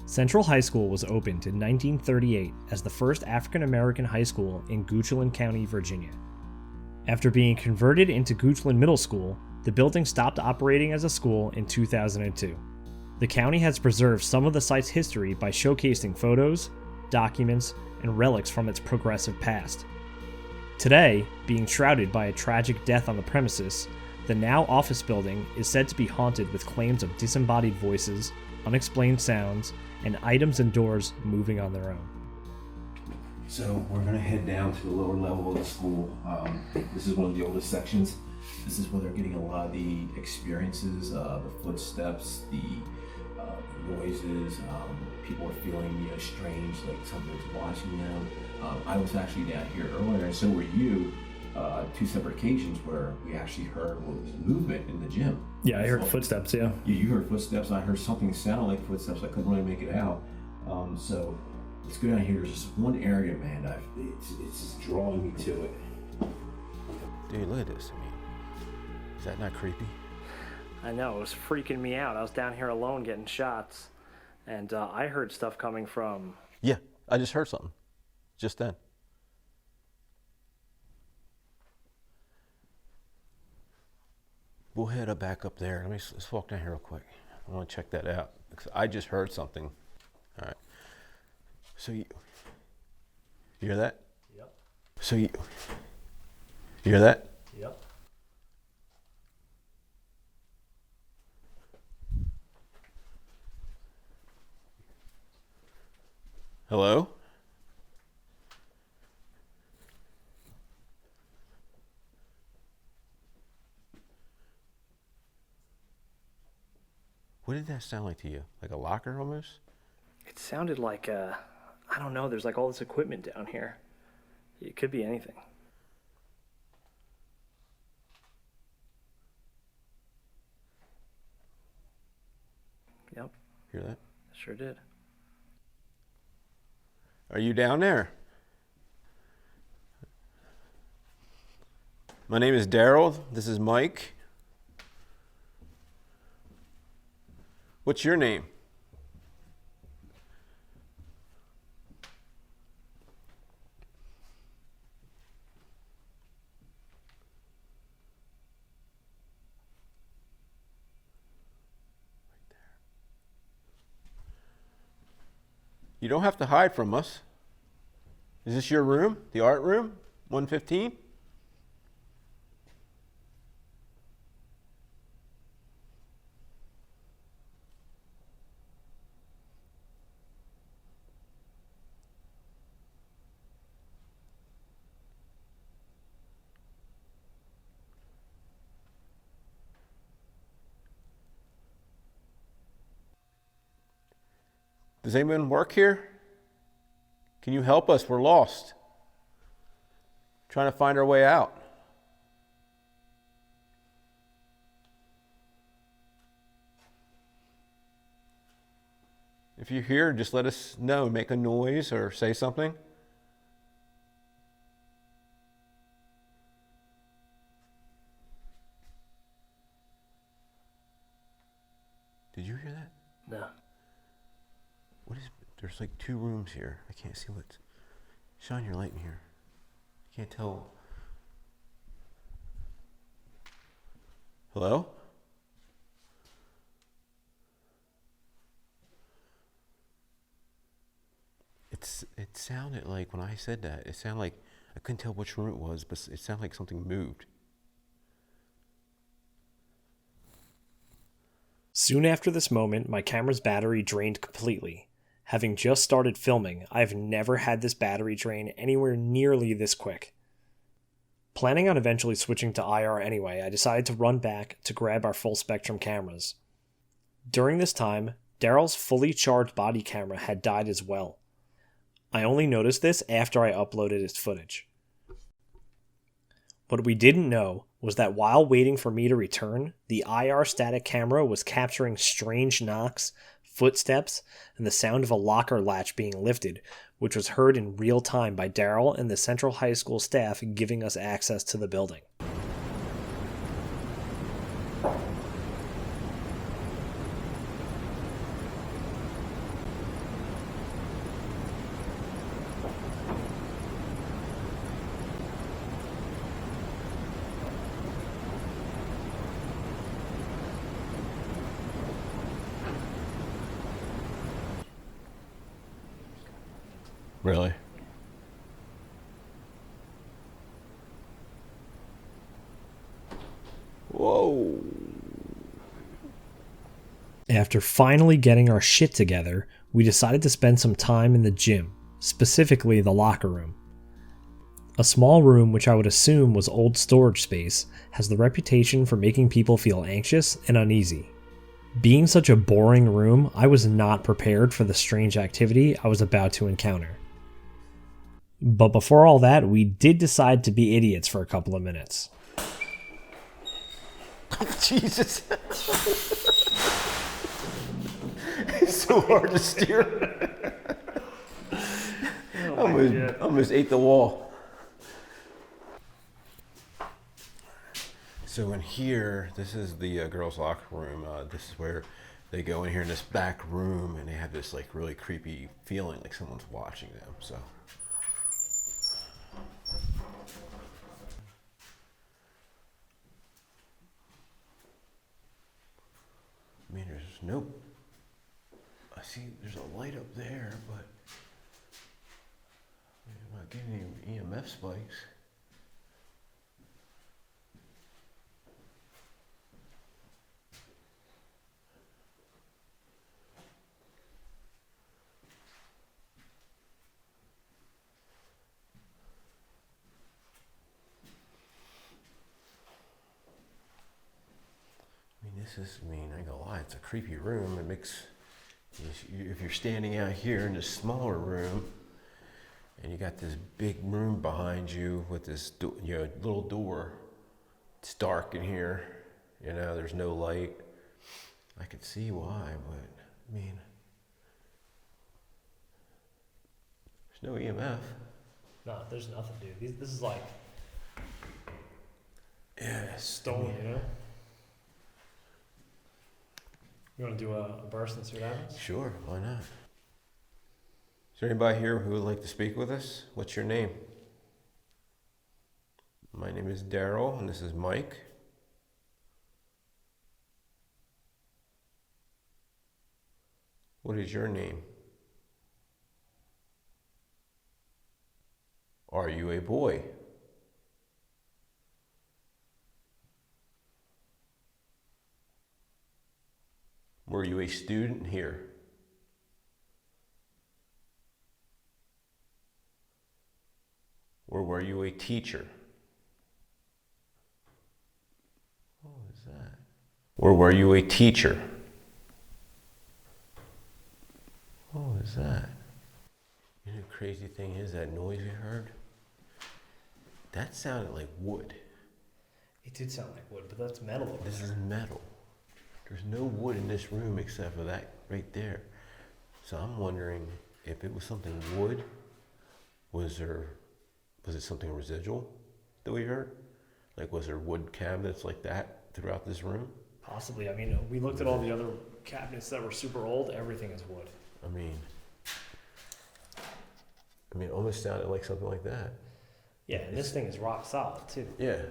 Central High School was opened in 1938 as the first African-American high school in Goochland County, Virginia. After being converted into Goochland Middle School, the building stopped operating as a school in 2002. The county has preserved some of the site's history by showcasing photos, documents, and relics from its progressive past. Today, being shrouded by a tragic death on the premises, the now office building is said to be haunted with claims of disembodied voices, unexplained sounds, and items and doors moving on their own. So we're going to head down to the lower level of the school. This is one of the oldest sections. This is where they're getting a lot of the experiences, the footsteps, the noises. People are feeling strange, like something's watching them. I was actually down here earlier, and so were you. Two separate occasions where we actually heard movement in the gym. Yeah, I heard footsteps, yeah. You heard footsteps. I heard something sound like footsteps. I couldn't really make it out. So let's go down here. There's just one area, man. It's just drawing me to it. Dude, look at this. I mean, is that not creepy? I know, it was freaking me out. I was down here alone getting shots, and I heard stuff coming from... Yeah, I just heard something. Just then. We'll head back up there. Let's walk down here real quick. I want to check that out because I just heard something. All right. So you hear that? Yep. So you hear that? Yep. Hello? What did that sound like to you? Like a locker almost? It sounded like, I don't know, there's like all this equipment down here. It could be anything. Yep. Hear that? Sure did. Are you down there? My name is Daryl. This is Mike. What's your name? Right there. You don't have to hide from us. Is this your room? The art room? 115? Does anyone work here? Can you help us? We're lost. Trying to find our way out. If you're here, just let us know. Make a noise or say something. Did you hear that? No. What is? There's like two rooms here. I can't see what. Shine your light in here. I can't tell. Hello? It sounded like when I said that, it sounded like I couldn't tell which room it was, but it sounded like something moved. Soon after this moment, my camera's battery drained completely. Having just started filming, I've never had this battery drain anywhere nearly this quick. Planning on eventually switching to IR anyway, I decided to run back to grab our full spectrum cameras. During this time, Daryl's fully charged body camera had died as well. I only noticed this after I uploaded its footage. What we didn't know was that while waiting for me to return, the IR static camera was capturing strange knocks, footsteps, and the sound of a locker latch being lifted, which was heard in real time by Daryl and the Central High School staff giving us access to the building. Really? Whoa. After finally getting our shit together, we decided to spend some time in the gym, specifically the locker room. A small room, which I would assume was old storage space, has the reputation for making people feel anxious and uneasy. Being such a boring room, I was not prepared for the strange activity I was about to encounter. But before all that, we did decide to be idiots for a couple of minutes. Jesus. It's so hard to steer. Almost ate the wall. So in here, this is the girls' locker room. This is where they go in here in this back room, and they have this like really creepy feeling, like someone's watching them. So. I mean, I see there's a light up there, but I'm not getting any EMF spikes. I ain't gonna lie, it's a creepy room. It makes, if you're standing out here in this smaller room, and you got this big room behind you with this little door, it's dark in here, there's no light. I could see why, but I mean, there's no EMF. No, there's nothing, dude. This is like stone, You want to do a burst and see what happens? Sure, why not? Is there anybody here who would like to speak with us? What's your name? My name is Daryl, and this is Mike. What is your name? Are you a boy? Were you a student here? Or were you a teacher? What was that? Or were you a teacher? What was that? You know, the crazy thing is that noise we heard? That sounded like wood. It did sound like wood, but that's metal. This is metal. There's no wood in this room except for that right there. So I'm wondering if it was something wood, was it something residual that we heard? Like, was there wood cabinets like that throughout this room? Possibly. I mean, we looked at all the other cabinets that were super old. Everything is wood. I mean, it almost sounded like something like that. Yeah, and this thing is rock solid too. Yeah.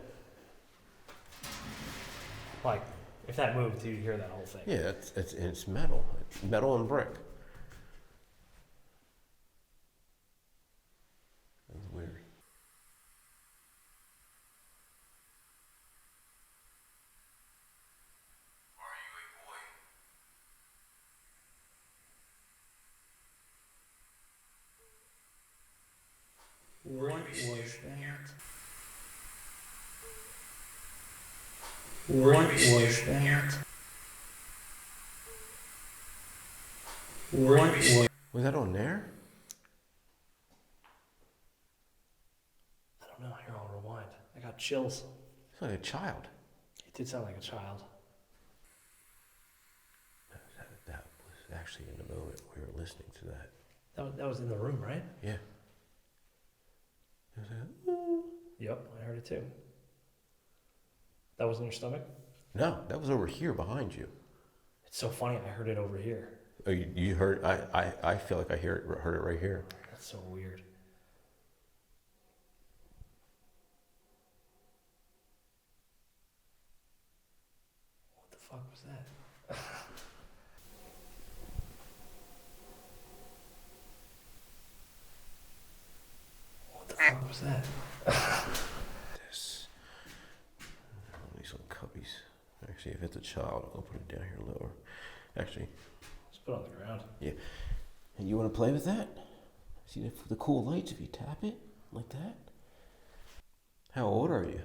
Like, if that moved, you'd hear that whole thing. Yeah, it's metal. It's metal and brick. That's weird. What was that? What was that? What was... Was that on there? I don't know. Here, I'll rewind. I got chills. It's like a child. It did sound like a child. That was actually in the moment we were listening to that. That was in the room, right? Yeah. It was like, ooh. Yep, I heard it too. That was in your stomach? No, that was over here behind you. It's so funny. I heard it over here. Oh, you heard? I feel like I heard it right here. That's so weird. What the fuck was that? was that? This. These little cubbies. Actually, if it's a child, I'll put it down here lower. Actually, Let's put it on the ground. yeah. And you want to play with that? See the cool lights if you tap it like that? How old are you?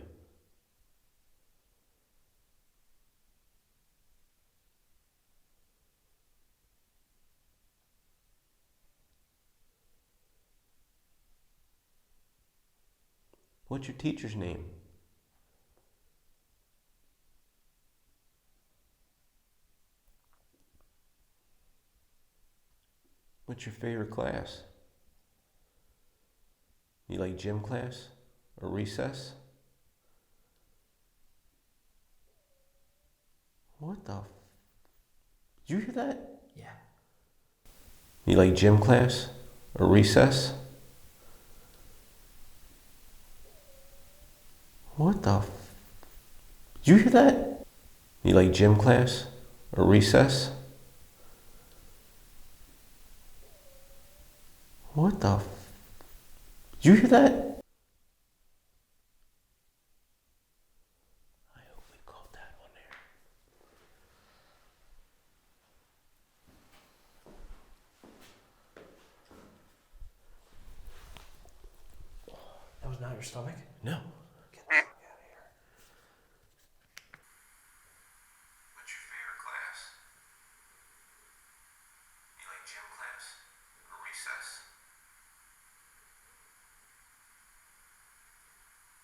What's your teacher's name? What's your favorite class? You like gym class or recess? What the? Did you hear that? Yeah. You like gym class or recess? What the? Did you hear that? You like gym class or recess? What the? Did you hear that? I hope we caught that one there. That was not your stomach? No. Get the fuck out of here. What's your favorite class? You like gym class or recess?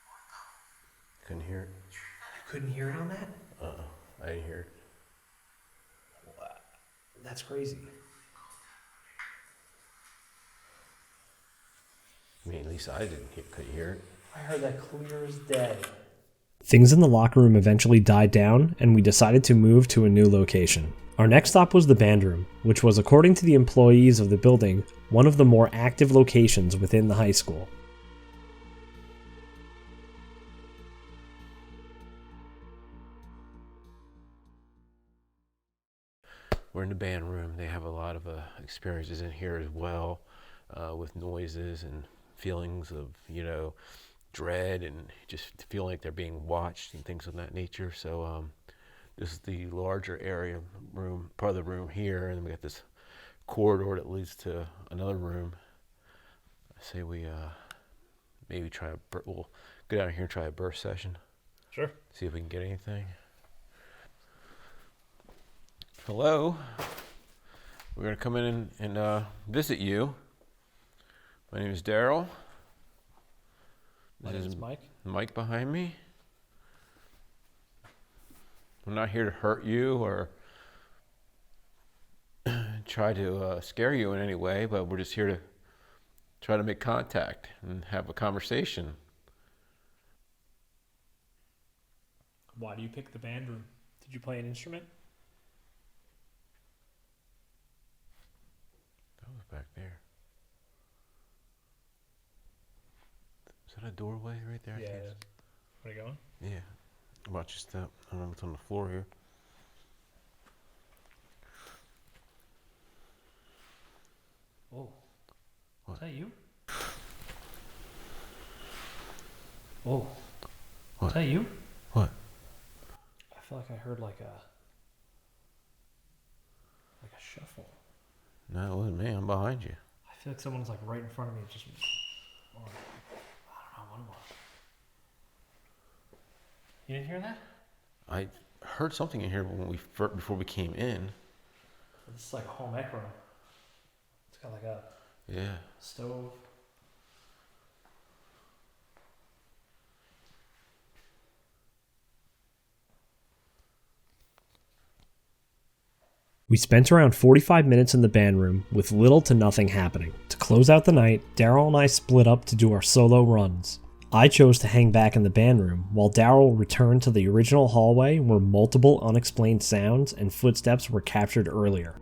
What the? Couldn't hear it? You couldn't hear it on that? I didn't hear it. That's crazy. I mean, at least I couldn't hear it. I heard that clear as day. Things in the locker room eventually died down, and we decided to move to a new location. Our next stop was the band room, which was, according to the employees of the building, one of the more active locations within the high school. We're in the band room. They have a lot of experiences in here as well, with noises and feelings of, dread and just feeling like they're being watched and things of that nature. So this is the larger area room, part of the room here, and then we got this corridor that leads to another room. I say we maybe we'll go down here and try a burst session. Sure. See if we can get anything. Hello. We're going to come in and visit you. My name is Daryl. My name is Mike. Mike behind me. I'm not here to hurt you or try to scare you in any way, but we're just here to try to make contact and have a conversation. Why do you pick the band room? Did you play an instrument? That was back there. Is that a doorway right there? Yeah. Where are you going? Yeah. Watch your step. I don't know what's on the floor here. Oh. What? Is that you? Oh. What? Is that you? What? I feel like I heard like a shuffle. No, it wasn't me. I'm behind you. I feel like someone's like right in front of me. Just, I don't know what it was. You didn't hear that? I heard something in here before we came in. This is like a home ec room. It's got like a Yeah. stove. We spent around 45 minutes in the band room with little to nothing happening. To close out the night, Daryl and I split up to do our solo runs. I chose to hang back in the band room, while Daryl returned to the original hallway where multiple unexplained sounds and footsteps were captured earlier.